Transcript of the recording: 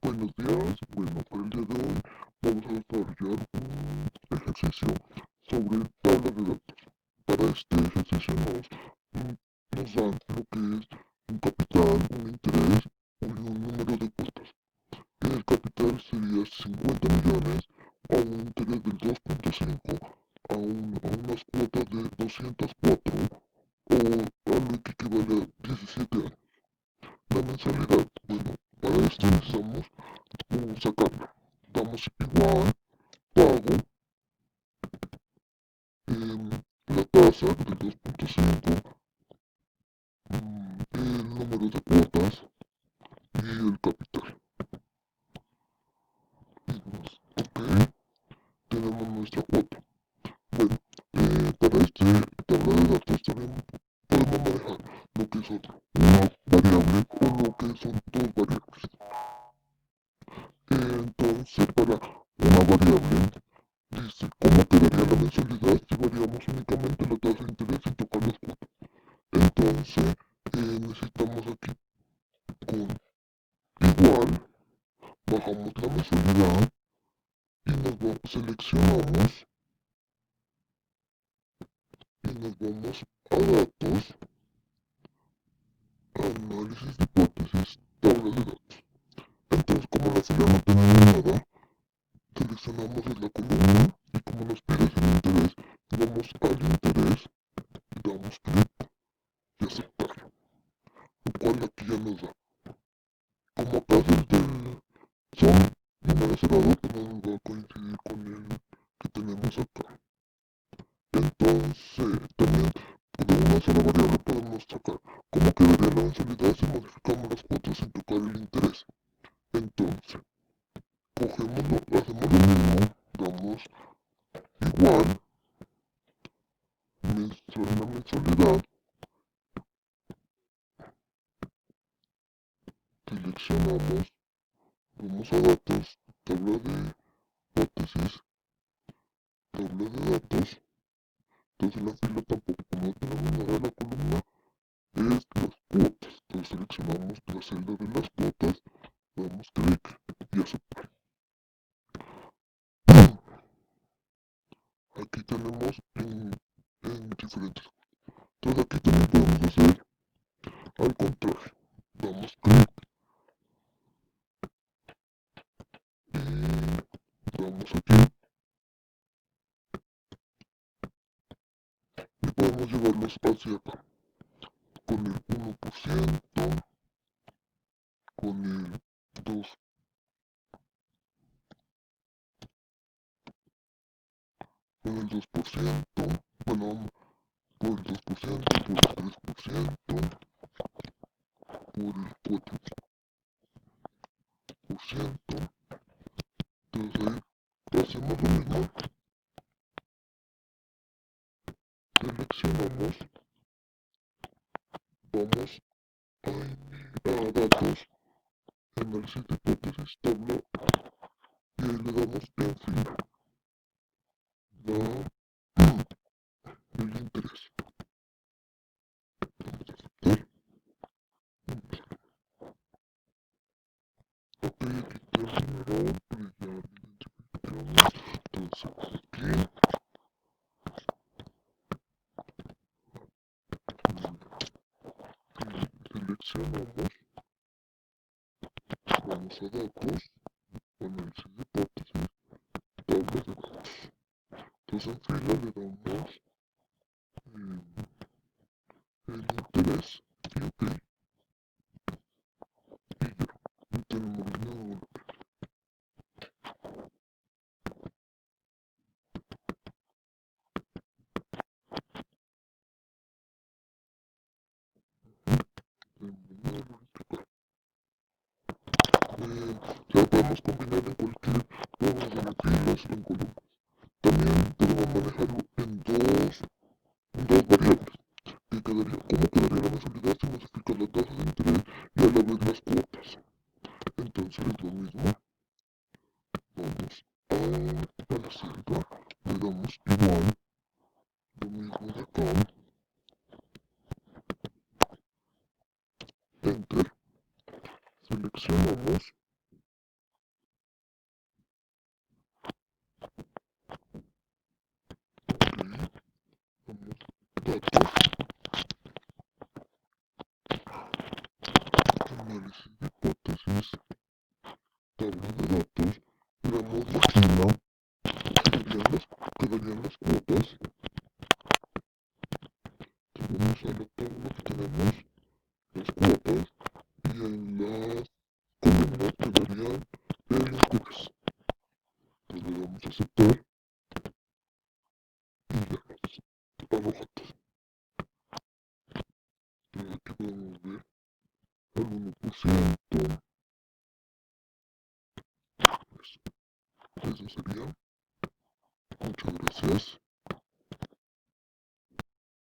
Buenos días, bueno, para el día de hoy vamos a desarrollar un ejercicio sobre tablas de datos. Para este ejercicio nos dan lo que es un capital, un interés y un número de cuotas. El capital sería 50 millones a un interés del 2.5 a unas cuotas de 204 o a lo que equivale a 17 años. La mensualidad, bueno, para esto necesitamos sacarla. Damos igual, pago, la tasa del 2.5, el número de cuotas y el capital. Ok, tenemos nuestra cuota. Bueno, para este tabla de datos también podemos manejar lo que es una variable o lo que son dos variables. Entonces, para una variable, dice cómo quedaría la mensualidad si variamos únicamente la tasa de interés sin tocar las cuotas. Entonces, necesitamos aquí con igual, bajamos la mensualidad y seleccionamos y nos vamos a datos, análisis de hipótesis, tabla de datos. Entonces, como la fila no tenemos nada, seleccionamos en la columna y como nos pide el interés, vamos al interés y damos clic y aceptar, lo cual aquí ya nos da. Como acá son números cerrados, pues no nos va a coincidir con el que tenemos acá. Entonces, también de una sola variable podemos sacar cómo quedaría la mensualidad si modificamos las cuotas sin tocar el interés. Entonces, hacemos lo mismo, damos igual, la mensualidad, seleccionamos, vamos a datos, tabla de hipótesis, tabla de datos. Entonces la fila tampoco, como no tenemos nada en la columna, es las cuotas. Entonces seleccionamos la celda de las cuotas, damos clic y aceptar. Aquí tenemos en diferentes. Entonces aquí también podemos hacer al contrario. Damos clic y damos aquí y podemos llevarlos hacia acá. Con el 1%, con el 2, con el 2%, bueno, por el 2%, por el 3%, por el 4%. Entonces ahí hacemos lo mismo, seleccionamos, vamos a datos, análisis de hipótesis, tabla y ahí le damos en fila, el interés. Vamos a aceptar. Ok, aquí terminaron, pero ya lo identificamos. Entonces aquí seleccionamos, vamos a datos, análisis de hipótesis, tabla de datos. Entonces en fila le damos el interés y ok, y tenemos línea ya podemos combinar en cualquier, podemos hacer en filas, en columnas. También podemos manejarlo en dos variables, que quedaría, cómo quedaría la mensualidad si modificas la tasa de interés y a la vez las cuotas. Entonces es lo mismo, vamos a la celda, le damos igual, lo mismo de acá, enter, seleccionamos, datos, análisis de hipótesis, tabla de datos, miramos la fila, quedarían las cuotas, si vamos a la tabla que tenemos las cuotas y en las columnas quedarían el interés. Entonces le damos a aceptar y ya nos arroja todo. Entonces aquí podemos ver al 1%,